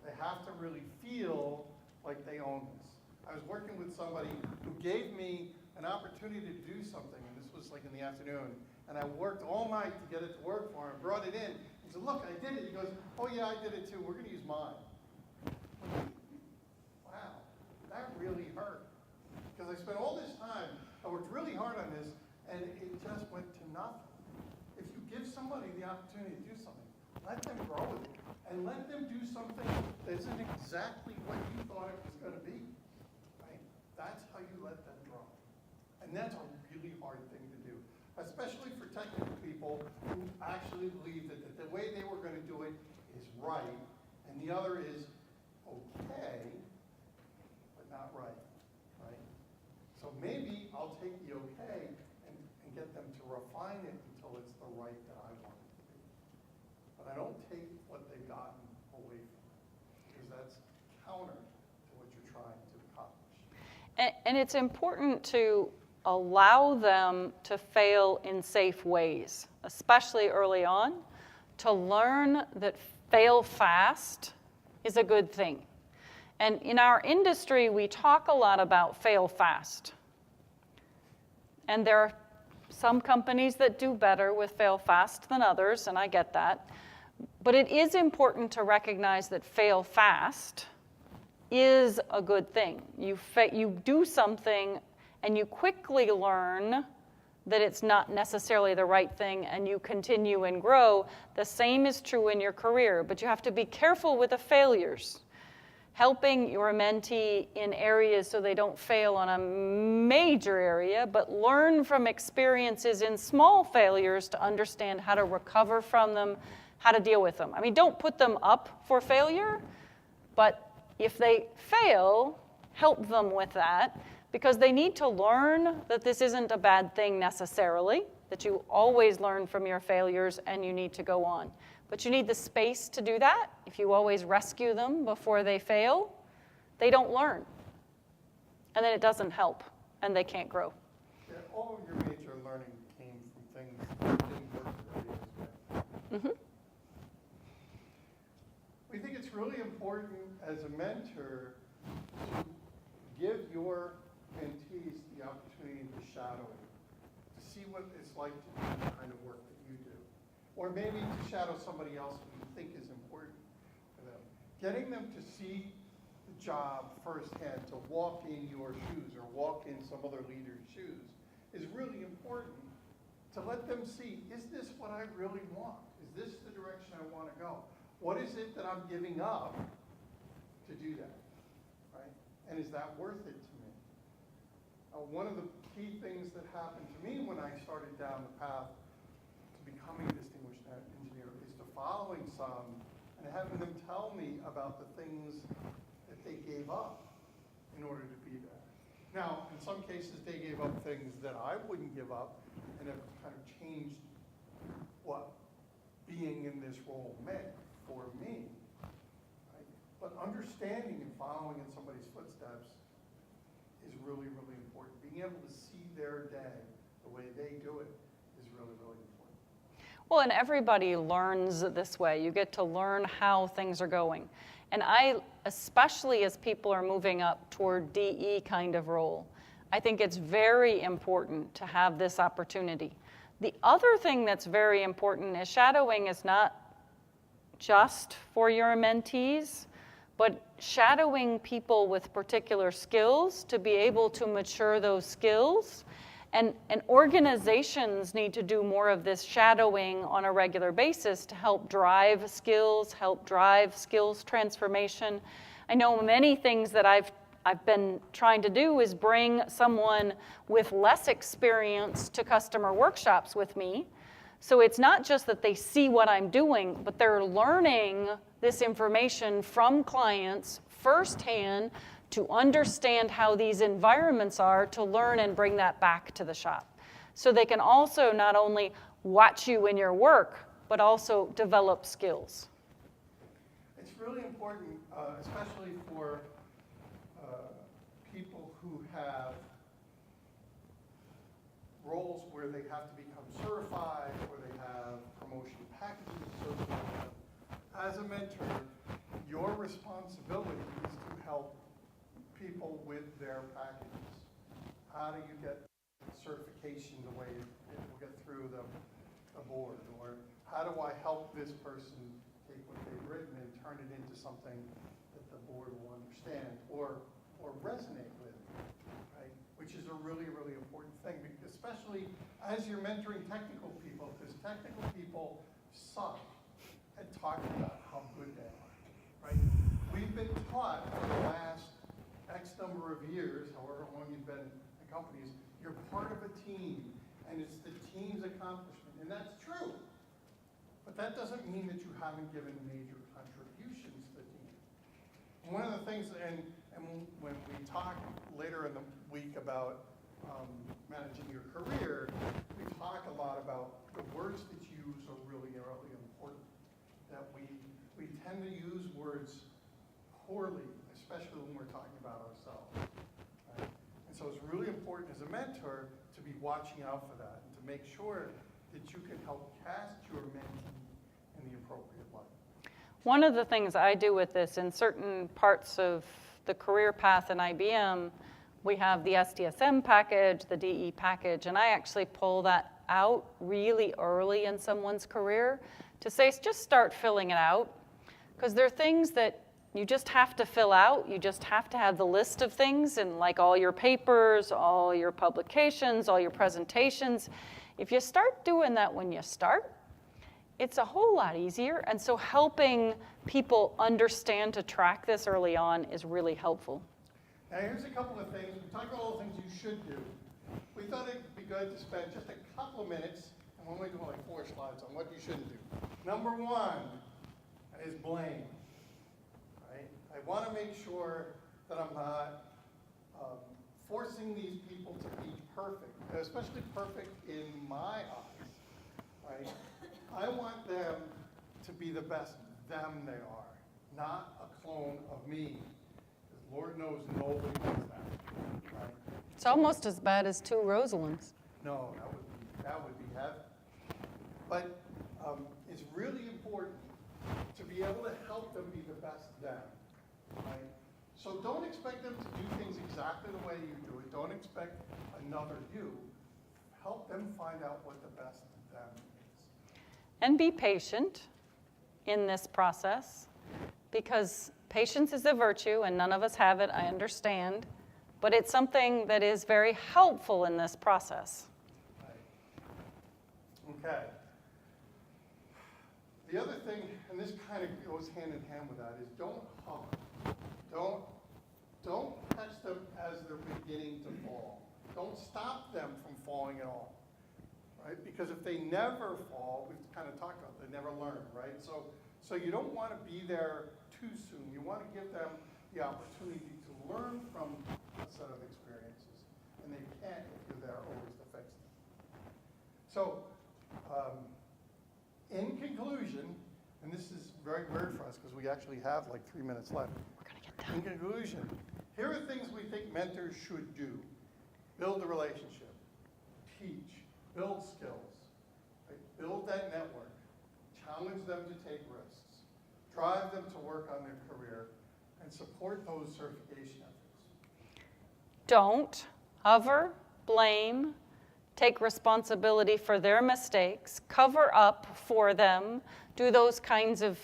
They have to really feel like they own this. I was working with somebody who gave me an opportunity to do something, and this was like in the afternoon, and I worked all night to get it to work for him, brought it in. He said, look, I did it. He goes, oh yeah, I did it too. We're going to use mine. Wow, that really hurt. Because I spent all this time, I worked really hard on this, and it just went to nothing. If you give somebody the opportunity to do something, let them grow with it, and let them do something that isn't exactly what you thought it was going to be. how you let them grow. And that's a really hard thing to do, especially for technical people who actually believe that the way they were going to do it is right, and the other is okay, but not right, right? So maybe I'll take the okay and get them to refine it until it's the right that I want it to be. But I don't take what they've gotten away from it, because that's counter to what you're trying to accomplish. And it's important to allow them to fail in safe ways, especially early on, to learn that fail fast is a good thing. And in our industry, we talk a lot about fail fast. And there are some companies that do better with fail fast than others, and I get that. But it is important to recognize that fail fast is a good thing. You do something and you quickly learn that it's not necessarily the right thing, and you continue and grow. The same is true in your career, but you have to be careful with the failures. Helping your mentee in areas so they don't fail on a major area, but learn from experiences in small failures to understand how to recover from them, how to deal with them. I mean, don't put them up for failure, but if they fail, help them with that, because they need to learn that this isn't a bad thing necessarily, that you always learn from your failures and you need to go on. But you need the space to do that. If you always rescue them before they fail, they don't learn. And then it doesn't help, and they can't grow. Yeah, all of your major learning came from things that didn't work the way you expected. We think it's really important as a mentor to give your mentees the opportunity to shadow you, to see what it's like to do the kind of work that you do. Or maybe to shadow somebody else who you think is important for them. Getting them to see the job firsthand, to walk in your shoes or walk in some other leader's shoes, is really important to let them see, is this what I really want? Is this the direction I want to go? What is it that I'm giving up to do that, right? And is that worth it to me? One of the key things that happened to me when I started down the path to becoming a distinguished engineer is to following some and having them tell me about the things that they gave up in order to be there. Now, in some cases, they gave up things that I wouldn't give up and have kind of changed what being in this role meant for me. Right? But understanding and following in somebody's footsteps is really, really important. Being able to see their day the way they do it is really, really important. Well, and everybody learns this way. You get to learn how things are going. And I, especially as people are moving up toward DE kind of role, I think it's very important to have this opportunity. The other thing that's very important is shadowing is not just for your mentees, but shadowing people with particular skills to be able to mature those skills. And organizations need to do more of this shadowing on a regular basis to help drive skills transformation. I know many things that I've been trying to do is bring someone with less experience to customer workshops with me. So it's not just that they see what I'm doing, but they're learning this information from clients firsthand to understand how these environments are, to learn and bring that back to the shop. So they can also not only watch you in your work, but also develop skills. It's really important, especially for people who have roles where they have to become certified or they have promotion packages associated with them. As a mentor, your responsibility is to help people with their packages. How do you get certification the way it will get through the board? Or how do I help this person take what they've written and turn it into something that the board will understand or resonate with, right? Which is a really, really important thing, because especially as you're mentoring technical people, because technical people suck at talking about how good they are, right? We've been taught for the last X number of years, however long you've been accomplishment, and that's true. But that doesn't mean that you haven't given major contributions to the team. And one of the things, and when we talk later in the week about managing your career, we talk a lot about the words that you use are really, really important. That we tend to use words poorly, especially when we're talking about ourselves. Right? And so it's really important as a mentor to be watching out for that and to make sure that you can help cast your mentee in the appropriate light. One of the things I do with this in certain parts of the career path in IBM, we have the SDSM package, the DE package, and I actually pull that out really early in someone's career to say, just start filling it out. Because there are things that you just have to fill out. You just have to have the list of things, and like all your papers, all your publications, all your presentations. If you start doing that when you start, it's a whole lot easier. And so helping people understand to track this early on is really helpful. Now here's a couple of things. We talked about all the things you should do. We thought it'd be good to spend just a couple of minutes, and we're only doing like 4 slides on what you shouldn't do. Number 1 is blame. Right? I want to make sure that I'm not forcing these people to be perfect, especially perfect in my eyes. Right? I want them to be the best them they are, not a clone of me. Because Lord knows nobody does that. Right? It's almost as bad as 2 Rosalinds. No, that would be heaven. But it's really important to be able to help them be the best them. Right? So don't expect them to do things exactly the way you do it. Don't expect another you. Help them find out what the best them is. And be patient in this process, because patience is a virtue, and none of us have it, I understand. But it's something that is very helpful in this process. Right. Okay. The other thing, and this kind of goes hand in hand with that, is don't hover. Don't catch them as they're beginning to fall. Don't stop them from falling at all. Right? Because if they never fall, we've kind of talked about they never learn, right? So you don't want to be there too soon. You want to give them the opportunity to learn from a set of experiences. And they can't if you're there always to fix them. So, in conclusion, and this is very weird for us because we actually have like 3 minutes left. We're going to get done. In conclusion, here are things we think mentors should do. Build a relationship, teach, build skills, right? Build that network, challenge them to take risks, drive them to work on their career, and support those certification efforts. Don't hover, blame, take responsibility for their mistakes, cover up for them, do those kinds of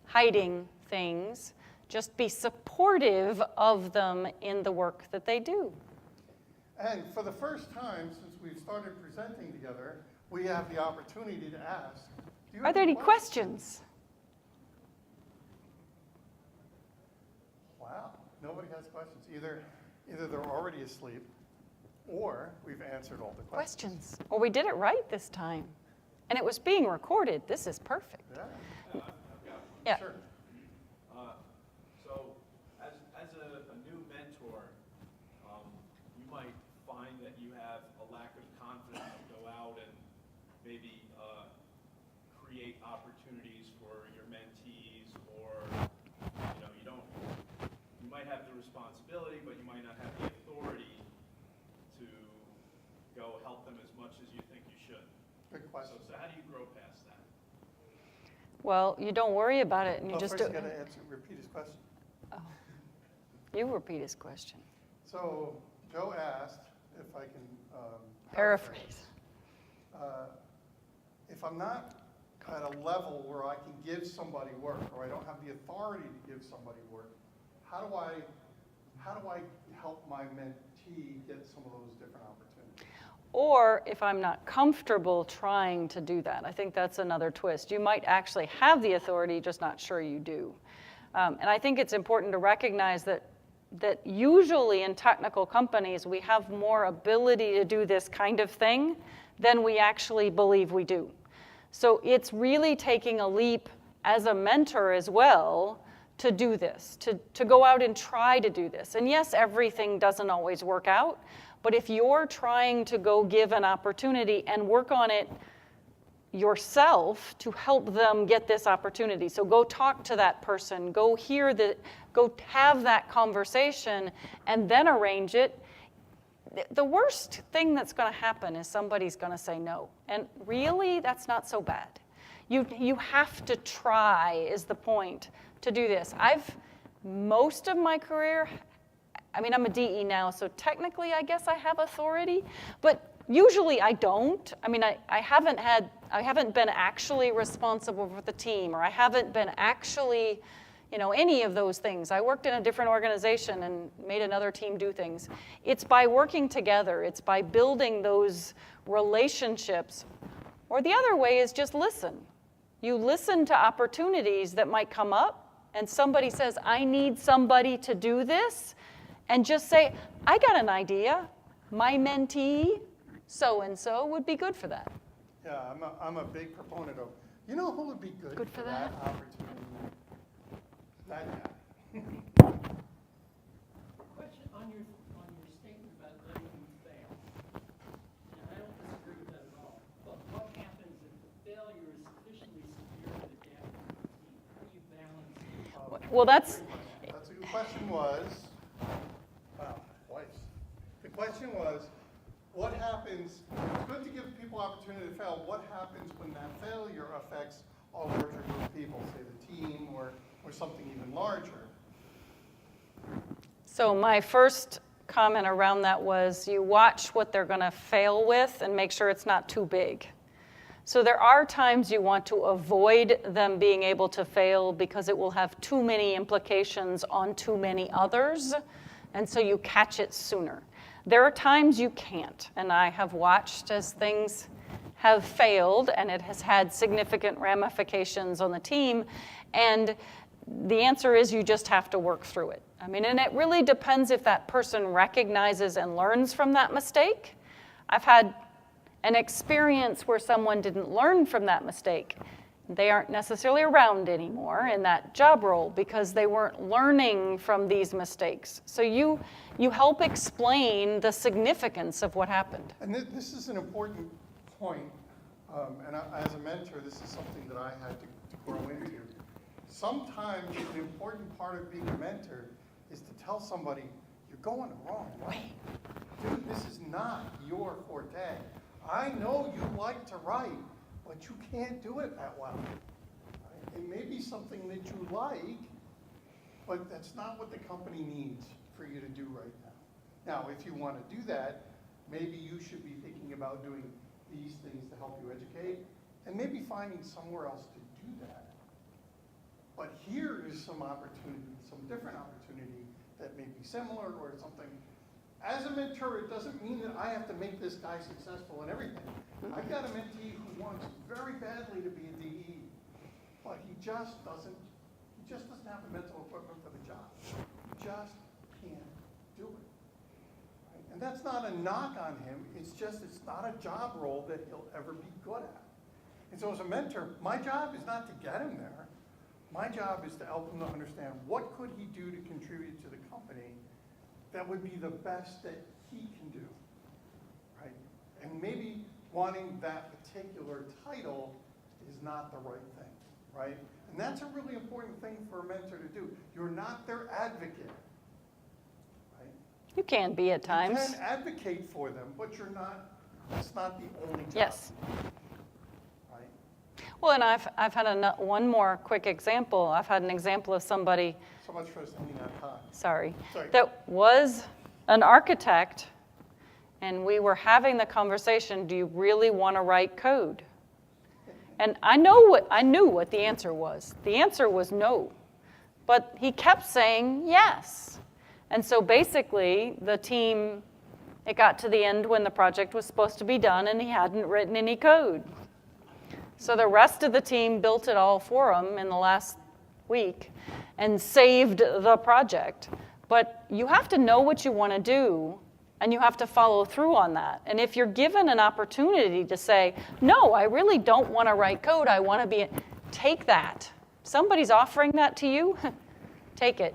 hiding things. Just be supportive of them in the work that they do. And for the first time since we've started presenting together, we have the opportunity to ask, do you Are have there any questions? Wow, nobody has questions. Either they're already asleep, or we've answered all the questions. Questions. Well, we did it right this time. And it was being recorded. This is perfect. Yeah, I've got one. Yeah. sure. So, as a new mentor, you might find that you have a lack of confidence to go out and maybe create opportunities for your mentees, or you might have the responsibility, but you might not have the authority to go help them as much as you think you should. Good question. So how do you grow past that? Well, you don't worry about it, and you Well, just first do you got to repeat his question. Oh. You repeat his question. So Joe asked if I can Paraphrase. If I'm not at a level where I can give somebody work, or I don't have the authority to give somebody work, how do I help my mentee get some of those different opportunities? Or if I'm not comfortable trying to do that. I think that's another twist. You might actually have the authority, just not sure you do. And I think it's important to recognize that usually in technical companies, we have more ability to do this kind of thing than we actually believe we do. So it's really taking a leap as a mentor as well to do this, to go out and try to do this. And yes, everything doesn't always work out, but if you're trying to go give an opportunity and work on it yourself to help them get this opportunity. So go talk to that person, go have that conversation, and then arrange it. The worst thing that's going to happen is somebody's going to say no. And really, that's not so bad. You have to try, is the point, to do this. Most of my career, I mean, I'm a DE now, so technically I guess I have authority, but usually I don't. I mean, I haven't been actually responsible for the team, or I haven't been actually, any of those things. I worked in a different organization and made another team do things. It's by working together. It's by building those relationships. Or the other way is just listen. You listen to opportunities that might come up, and somebody says, I need somebody to do this, and just say, I got an idea. My mentee, so-and-so, would be good for that. Yeah, I'm a big proponent of, who would be good for that opportunity? That guy. Question on your statement about letting them fail. And I don't disagree with that at all. But what happens if the failure is sufficiently severe that it damages the team? How do you balance? Well, that's The question was, twice. The question was, what happens, it's good to give people opportunity to fail, what happens when that failure affects a larger group of people, say the team or something even larger? So my first comment around that was you watch what they're going to fail with and make sure it's not too big. So there are times you want to avoid them being able to fail because it will have too many implications on too many others, and so you catch it sooner. There are times you can't, and I have watched as things have failed and it has had significant ramifications on the team, and the answer is you just have to work through it. I mean, and it really depends if that person recognizes and learns from that mistake. I've had an experience where someone didn't learn from that mistake. They aren't necessarily around anymore in that job role because they weren't learning from these mistakes. So you help explain the significance of what happened. And this is an important point, and as a mentor, this is something that I had to grow into. Sometimes an important part of being a mentor is to tell somebody, you're going the wrong way. Dude, this is not your forte. I know you like to write, but you can't do it that well. Right? It may be something that you like, but that's not what the company needs for you to do right now. Now, if you want to do that, maybe you should be thinking about doing these things to help you educate, and maybe finding somewhere else to do that. But here is some opportunity, some different opportunity that may be similar or something. As a mentor, it doesn't mean that I have to make this guy successful in everything. I got a mentee who wants very badly to be a DE, but he just doesn't have the mental equipment for the job. He just can't do it. Right? And that's not a knock on him. It's not a job role that he'll ever be good at. And so as a mentor, my job is not to get him there. My job is to help him to understand what could he do to contribute to the company that would be the best that he can do, right? And maybe wanting that particular title is not the right thing, right? And that's a really important thing for a mentor to do. You're not their advocate, right? You can be at times. You can advocate for them, but that's not the only job. Yes. Right? Well, and I've had one more quick example. I've had an example of somebody, So much for us ending on time. sorry, Sorry. that was an architect, and we were having the conversation, do you really want to write code? And I knew what the answer was. The answer was no. But he kept saying yes. And so basically, the team, it got to the end when the project was supposed to be done, and he hadn't written any code. So the rest of the team built it all for him in the last week and saved the project. But you have to know what you want to do And you have to follow through on that. And if you're given an opportunity to say, no, I really don't want to write code, I want to be, take that. Somebody's offering that to you, take it.